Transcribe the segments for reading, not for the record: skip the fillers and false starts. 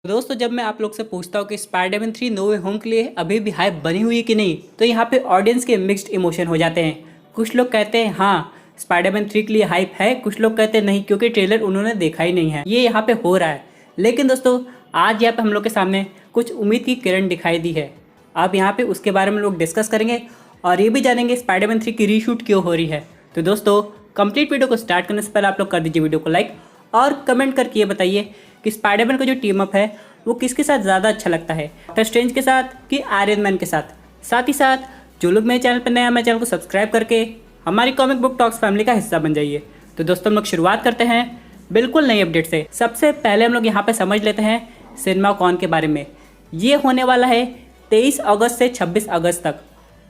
दोस्तों जब मैं आप लोग से पूछता हूँ कि स्पाइडरमैन 3 नो वे होम के लिए अभी भी हाइप बनी हुई है कि नहीं, तो यहाँ पे ऑडियंस के मिक्स्ड इमोशन हो जाते हैं। कुछ लोग कहते हैं हाँ स्पाइडरमैन 3 के लिए हाइप है, कुछ लोग कहते हैं नहीं क्योंकि ट्रेलर उन्होंने देखा ही नहीं है। ये यहाँ पे हो रहा है। लेकिन दोस्तों आज यहाँ पे हम लोग के सामने कुछ उम्मीद की किरण दिखाई दी है। अब यहाँ पे उसके बारे में लोग डिस्कस करेंगे और ये भी जानेंगे स्पाइडरमैन 3 की रीशूट क्यों हो रही है। तो दोस्तों कंप्लीट वीडियो को स्टार्ट करने से पहले आप लोग कर दीजिए वीडियो को लाइक और कमेंट करके ये बताइए कि स्पाइडरमैन का जो टीम अप है वो किसके साथ ज़्यादा अच्छा लगता है, डॉक्टर स्ट्रेंज के साथ कि आयरन मैन के साथ। साथ ही साथ जो लोग मेरे चैनल पर नया, मेरे चैनल को सब्सक्राइब करके हमारी कॉमिक बुक टॉक्स फैमिली का हिस्सा बन जाइए। तो दोस्तों हम लोग शुरुआत करते हैं बिल्कुल नई अपडेट से। सबसे पहले हम लोग यहाँ पे समझ लेते हैं सिनेमा कॉन के बारे में। ये होने वाला है 23 अगस्त से 26 अगस्त तक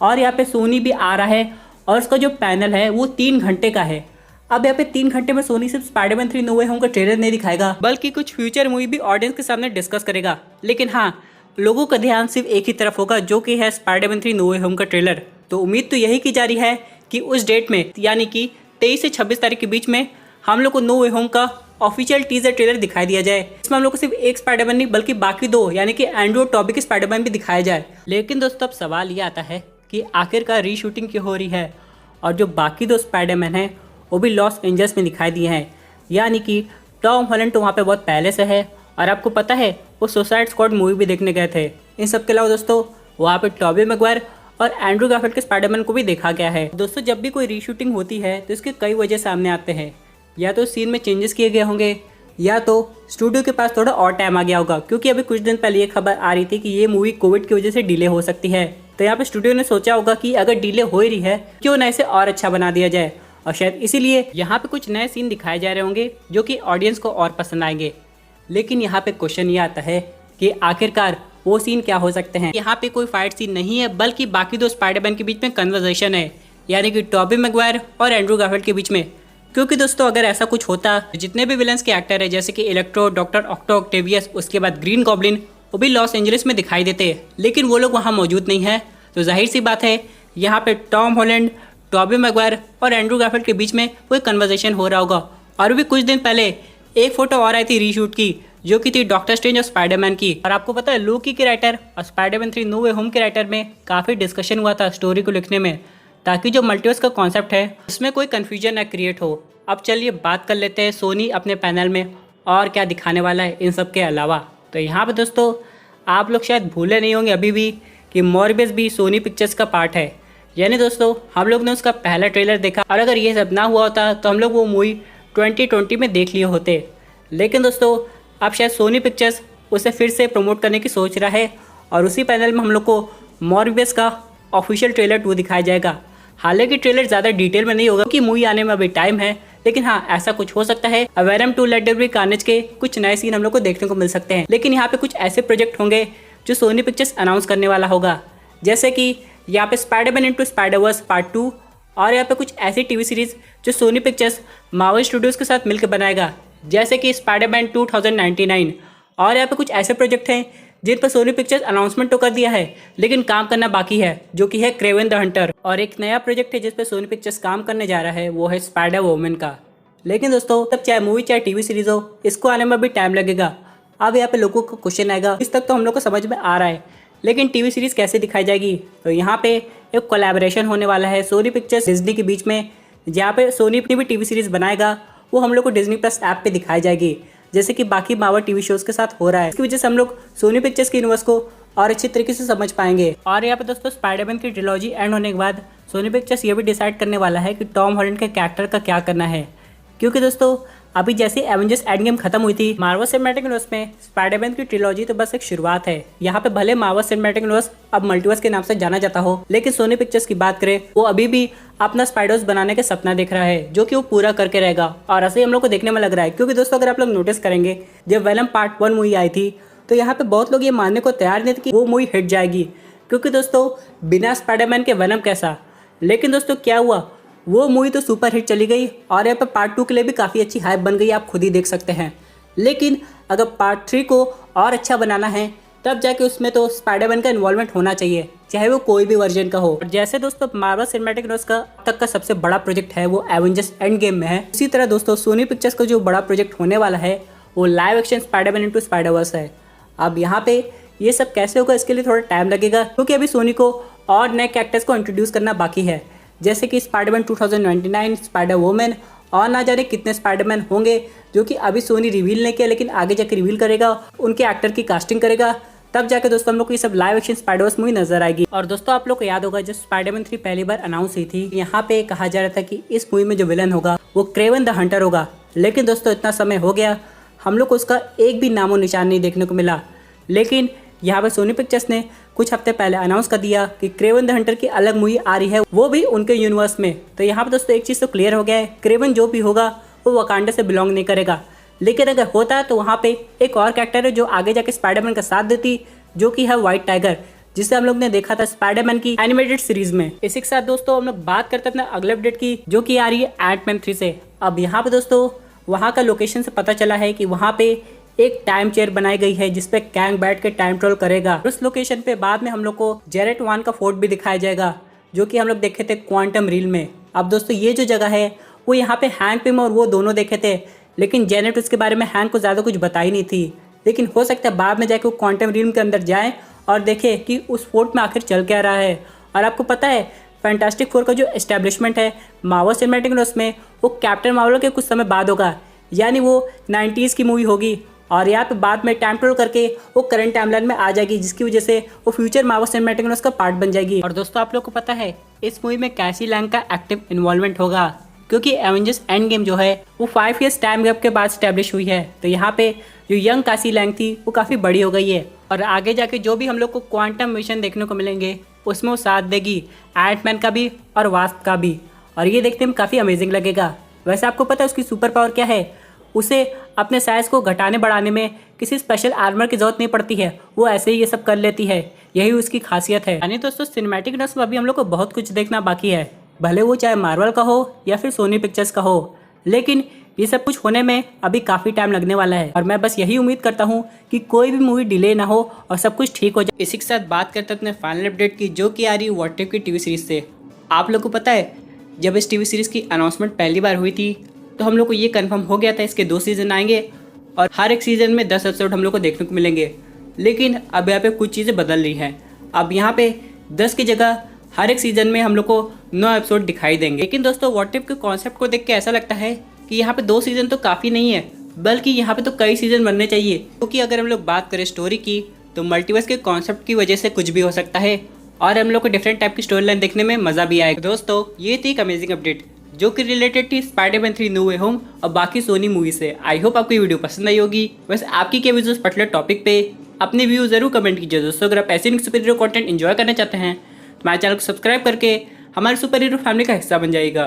और यहाँ पे सोनी भी आ रहा है और उसका जो पैनल है वो 3 घंटे का है। अब यहाँ पे 3 घंटे में सोनी सिर्फ स्पाइडरमैन 3 नो वे होम का ट्रेलर नहीं दिखाएगा बल्कि कुछ फ्यूचर मूवी भी ऑडियंस के सामने डिस्कस करेगा। लेकिन हाँ, लोगों का ध्यान सिर्फ एक ही तरफ होगा जो कि है स्पाइडरमैन 3 नो वे होम का ट्रेलर। तो उम्मीद तो यही की जा रही है कि उस डेट में यानी कि 23 से 26 तारीख के बीच में हम लोग को नो वे होम का ऑफिशियल टीजर ट्रेलर दिखाई दिया जाए। इसमें हम लोग को सिर्फ एक स्पाइडरमैन नहीं बल्कि बाकी 2 यानी कि एंड्रू और टॉबी के स्पाइडरमैन भी दिखाया जाए। लेकिन दोस्तों अब सवाल ये आता है कि आखिरकार रीशूटिंग क्यों हो रही है और जो बाकी 2 स्पाइडरमैन हैं वो भी लॉस एंजल्स में दिखाई दिए हैं। यानी कि टॉम हॉलैंड तो वहाँ पे बहुत पहले से है और आपको पता है वो सुसाइड स्क्वाड मूवी भी देखने गए थे। इन सब के अलावा दोस्तों वहाँ पे टॉबी मैगवायर और एंड्रू गारफील्ड के स्पाइडरमैन को भी देखा गया है। दोस्तों जब भी कोई रीशूटिंग होती है तो इसके कई वजह सामने आते हैं। या तो सीन में चेंजेस किए गए होंगे या तो स्टूडियो के पास थोड़ा और टाइम आ गया होगा, क्योंकि अभी कुछ दिन पहले ये खबर आ रही थी कि ये मूवी कोविड की वजह से डिले हो सकती है। तो यहाँ पे स्टूडियो ने सोचा होगा कि अगर डिले हो ही रही है क्यों ना इसे और अच्छा बना दिया जाए और शायद इसीलिए यहाँ पे कुछ नए सीन दिखाए जा रहे होंगे जो कि ऑडियंस को और पसंद आएंगे। लेकिन यहाँ पे क्वेश्चन ये आता है कि आखिरकार वो सीन क्या हो सकते हैं। यहाँ पे कोई फाइट सीन नहीं है बल्कि बाकी 2 स्पाइडरमैन के बीच में कन्वर्सेशन है, यानी कि टॉबी मैगवायर और एंड्रू गारफील्ड के बीच में। क्योंकि दोस्तों अगर ऐसा कुछ होता तो जितने भी विलन्स के एक्टर है जैसे कि इलेक्ट्रो, डॉक्टर ऑक्टेवियस, उसके बाद ग्रीन गॉब्लिन, वो भी लॉस एंजलिस में दिखाई देते। लेकिन वो लोग वहाँ मौजूद नहीं है। तो जाहिर सी बात है यहाँ पे टॉम हॉलैंड, टॉबी मैगवायर और एंड्रू गारफील्ड के बीच में कोई कन्वर्सेशन हो रहा होगा। और भी कुछ दिन पहले एक फोटो और आई थी रीशूट की जो कि थी डॉक्टर स्ट्रेंज और स्पाइडरमैन की। और आपको पता है लोकी के राइटर और स्पाइडरमैन 3 नो वे होम के राइटर में काफ़ी डिस्कशन हुआ था स्टोरी को लिखने में, ताकि जो मल्टीवर्स का कॉन्सेप्ट है उसमें कोई कन्फ्यूजन ना क्रिएट हो। अब चलिए बात कर लेते हैं सोनी अपने पैनल में और क्या दिखाने वाला है इन सब के अलावा। तो यहाँ पर दोस्तों आप लोग शायद भूले नहीं होंगे अभी भी कि मॉर्बियस भी सोनी पिक्चर्स का पार्ट है। यानी दोस्तों हम लोग ने उसका पहला ट्रेलर देखा और अगर ये सब ना हुआ होता तो हम लोग वो मूवी 2020 में देख लिए होते। लेकिन दोस्तों अब शायद सोनी पिक्चर्स उसे फिर से प्रमोट करने की सोच रहा है और उसी पैनल में हम लोग को मॉर्बियस का ऑफिशियल ट्रेलर 2 दिखाया जाएगा। हालांकि ट्रेलर ज़्यादा डिटेल में नहीं होगा क्योंकि मूवी आने में अभी टाइम है, लेकिन हाँ ऐसा कुछ हो सकता है। Venom 2 let there be carnage के कुछ नए सीन हम लोग को देखने को मिल सकते हैं। लेकिन यहाँ पे कुछ ऐसे प्रोजेक्ट होंगे जो सोनी पिक्चर्स अनाउंस करने वाला होगा, जैसे कि यहाँ पे स्पाइडरमैन इनटू स्पाइडरवर्स पार्ट 2 और यहाँ पे कुछ ऐसी टीवी सीरीज जो सोनी पिक्चर्स मार्वल स्टूडियोज़ के साथ मिलकर बनाएगा, जैसे कि स्पाइडरमैन 2099। और यहाँ पे कुछ ऐसे प्रोजेक्ट हैं जिन पर सोनी पिक्चर्स अनाउंसमेंट तो कर दिया है लेकिन काम करना बाकी है, जो कि है क्रेवन द हंटर। और एक नया प्रोजेक्ट है जिस पर सोनी पिक्चर्स काम करने जा रहा है, वो है स्पाइडर वुमन का। लेकिन दोस्तों तब चाहे मूवी चाहे टीवी सीरीज हो, इसको आने में भी टाइम लगेगा। अब यहाँ पे लोगों को क्वेश्चन आएगा, इस तक तो हम लोग को समझ में आ रहा है लेकिन टीवी सीरीज कैसे दिखाई जाएगी। तो यहाँ पे एक कोलैबोरेशन होने वाला है सोनी पिक्चर्स डिज्नी के बीच में, जहाँ पे सोनी अपनी भी टीवी सीरीज बनाएगा, वो हम लोग को डिज्नी प्लस ऐप पे दिखाई जाएगी, जैसे कि बाकी मार्वल टीवी शोज के साथ हो रहा है। इसकी वजह से हम लोग सोनी पिक्चर्स के यूनिवर्स को और अच्छी तरीके से समझ पाएंगे। और यहाँ पे दोस्तों स्पाइडरमैन की ट्रिलॉजी एंड होने के बाद सोनी पिक्चर्स ये भी डिसाइड करने वाला है कि टॉम हॉलैंड के कैरेक्टर का क्या करना है। क्योंकि दोस्तों अभी जैसे एवेंजर्स एंड गेम खत्म हुई थी, मार्वल सिनेमैटिक यूनिवर्स में स्पाइडरमैन की ट्रिलॉजी तो बस एक शुरुआत है। यहाँ पे भले मार्वल सिनेमैटिक यूनिवर्स अब मल्टीवर्स के नाम से जाना जाता हो, लेकिन सोनी पिक्चर्स की बात करें वो अभी भी अपना स्पाइडर्स बनाने का सपना देख रहा है, जो कि वो पूरा करके रहेगा। और ऐसे ही हम लोग को देखने में लग रहा है, क्योंकि दोस्तों अगर आप लोग नोटिस करेंगे जब वेनम पार्ट 1 मूवी आई थी तो यहाँ पे बहुत लोग ये मानने को तैयार नहीं थे कि वो मूवी हिट जाएगी, क्योंकि दोस्तों बिना स्पाइडरमैन के वेनम कैसा। लेकिन दोस्तों क्या हुआ, वो मूवी तो सुपर हिट चली गई और यहाँ पर पार्ट 2 के लिए भी काफ़ी अच्छी हाइप बन गई, आप खुद ही देख सकते हैं। लेकिन अगर पार्ट 3 को और अच्छा बनाना है तब जाके उसमें तो स्पाइडरमैन का इन्वॉल्वमेंट होना चाहिए, चाहे वो कोई भी वर्जन का हो। जैसे दोस्तों मार्वल सिनेमैटिक यूनिवर्स का अब तक का सबसे बड़ा प्रोजेक्ट है वो एवेंजर्स एंड गेम में है, उसी तरह दोस्तों सोनी पिक्चर्स का जो बड़ा प्रोजेक्ट होने वाला है वो live action Spiderman into Spider-Verse है। अब यहाँ पे ये सब कैसे होगा इसके लिए थोड़ा टाइम लगेगा, क्योंकि अभी सोनी को और नए कैरेक्टर्स को इंट्रोड्यूस करना बाकी है, जैसे कि स्पाइडरमैन 2099, स्पाइडर वुमन और ना जाने कितने स्पाइडरमैन होंगे जो कि अभी सोनी रिवील नहीं किया, लेकिन आगे जाकर रिवील करेगा, उनके एक्टर की कास्टिंग करेगा, तब जाकर दोस्तों हम लोग को ये सब लाइव एक्शन स्पाइडरवर्स मूवी नजर आएगी। और दोस्तों आप लोग को याद होगा जब स्पाइडरमैन 3 पहली बार अनाउंस हुई थी, यहाँ पे कहा जा रहा था कि इस मूवी में जो विलन होगा वो क्रेवन द हंटर होगा, लेकिन दोस्तों इतना समय हो गया हम लोग को उसका एक भी नामो निशान नहीं देखने को मिला। लेकिन यहाँ पे सोनी पिक्चर्स ने कुछ हफ्ते पहले अनाउंस कर दिया कि क्रेवन द हंटर की अलग मूवी आ रही है, वो भी उनके यूनिवर्स में। तो यहाँ पे दोस्तों एक चीज़ तो क्लियर हो गया है, क्रेवन जो भी होगा वो वकांडा से बिलोंग नहीं करेगा, लेकिन अगर होता है तो वहाँ पे एक और कैरेक्टर है जो आगे जाके स्पाइडरमैन का साथ देती, जो कि है व्हाइट टाइगर, जिसे हम लोग ने देखा था स्पाइडरमैन की एनिमेटेड सीरीज में। इसी के साथ दोस्तों हम लोग बात करते हैं अपने अगले अपडेट की, जो कि आ रही है एंटमैन 3 से। अब यहाँ पे दोस्तों वहाँ का लोकेशन से पता चला है कि वहाँ पे एक टाइम चेयर बनाई गई है जिसपे कैंग बैठ के टाइम ट्रेवल करेगा। उस लोकेशन पे बाद में हम लोग को जेरेट वान का फोर्ट भी दिखाया जाएगा, जो कि हम लोग देखे थे क्वांटम रील में। अब दोस्तों ये जो जगह है वो यहाँ पे हैंक पिम और वो दोनों देखे थे, लेकिन जेनेट उसके बारे में हैंक को ज़्यादा कुछ बताई नहीं थी। लेकिन हो सकता है बाद में जाके वो क्वांटम रील के अंदर जाए और देखे कि उस फोर्ट में आखिर चल क्या रहा है। और आपको पता है फैंटास्टिक फोर का जो एस्टेब्लिशमेंट है मार्वल सिनेमैटिक यूनिवर्स में, वो कैप्टन मार्वल के कुछ समय बाद होगा, यानी वो 90s की मूवी होगी। और यहाँ पे बाद में टाइम ट्रेवल करके वो करंट टाइमलाइन में आ जाएगी, जिसकी वजह से वो फ्यूचर मार्वल सिनेमैटिक यूनिवर्स का पार्ट बन जाएगी। और दोस्तों आप लोग को पता है इस मूवी में कैसी लैंग का एक्टिव इन्वॉल्वमेंट होगा, क्योंकि एवेंजर्स एंड गेम जो है वो 5 ईयर्स टाइम गैप के बाद स्टैब्लिश हुई है। तो यहाँ पे जो यंग कासी लैंग थी वो काफ़ी बड़ी हो गई है, और आगे जाके जो भी हम लोग को क्वांटम मिशन देखने को मिलेंगे उसमें वो साथ देगी एंटमैन का भी और वास्प का भी, और ये देखने में काफ़ी अमेजिंग लगेगा। वैसे आपको पता है उसकी सुपर पावर क्या है? उसे अपने साइज को घटाने बढ़ाने में किसी स्पेशल आर्मर की जरूरत नहीं पड़ती है, वो ऐसे ही ये सब कर लेती है, यही उसकी खासियत है। यानी दोस्तों सिनेमैटिक यूनिवर्स में अभी हम लोग को बहुत कुछ देखना बाकी है, भले वो चाहे मार्वल का हो या फिर सोनी पिक्चर्स का हो, लेकिन ये सब कुछ होने में अभी काफ़ी टाइम लगने वाला है। और मैं बस यही उम्मीद करता हूँ कि कोई भी मूवी डिले ना हो और सब कुछ ठीक हो जाए। इसी के साथ बात करते हैं अपने फाइनल अपडेट की, जो कि आ रही है व्हाट इफ की टीवी सीरीज से। आप लोग को पता है जब इस टीवी सीरीज़ की अनाउंसमेंट पहली बार हुई थी तो हम लोग को ये कंफर्म हो गया था इसके 2 सीज़न आएंगे और हर एक सीज़न में 10 एपिसोड हम लोग को देखने को मिलेंगे। लेकिन अब यहाँ पे कुछ चीज़ें बदल रही हैं। अब यहाँ पे 10 की जगह हर एक सीज़न में हम लोग को 9 एपिसोड दिखाई देंगे। लेकिन दोस्तों व्हाट इफ के कॉन्सेप्ट को देख के ऐसा लगता है कि यहाँ पे 2 सीज़न तो काफ़ी नहीं है, बल्कि यहाँ पे तो कई सीज़न बनने चाहिए, क्योंकि अगर हम लोग बात करें स्टोरी की तो मल्टीवर्स के कॉन्सेप्ट की वजह से कुछ भी हो सकता है और हम लोग को डिफरेंट टाइप की स्टोरी लाइन देखने में मज़ा भी आएगा। दोस्तों ये थी एक अमेजिंग अपडेट जो कि रिलेटेड थी स्पाइडरमैन 3 नो वे होम और बाकी सोनी मूवी से। आई होप आपको ये वीडियो पसंद आई होगी। वैसे आपकी क्या व्यूज़ पर्टिकुलर टॉपिक पे अपने व्यू जरूर कमेंट कीजिए दोस्तों। अगर आप ऐसे सुपर हीरो कंटेंट एंजॉय करना चाहते हैं तो हमारे चैनल को सब्सक्राइब करके हमारे सुपर हीरो फैमिली का हिस्सा बन जाएगा।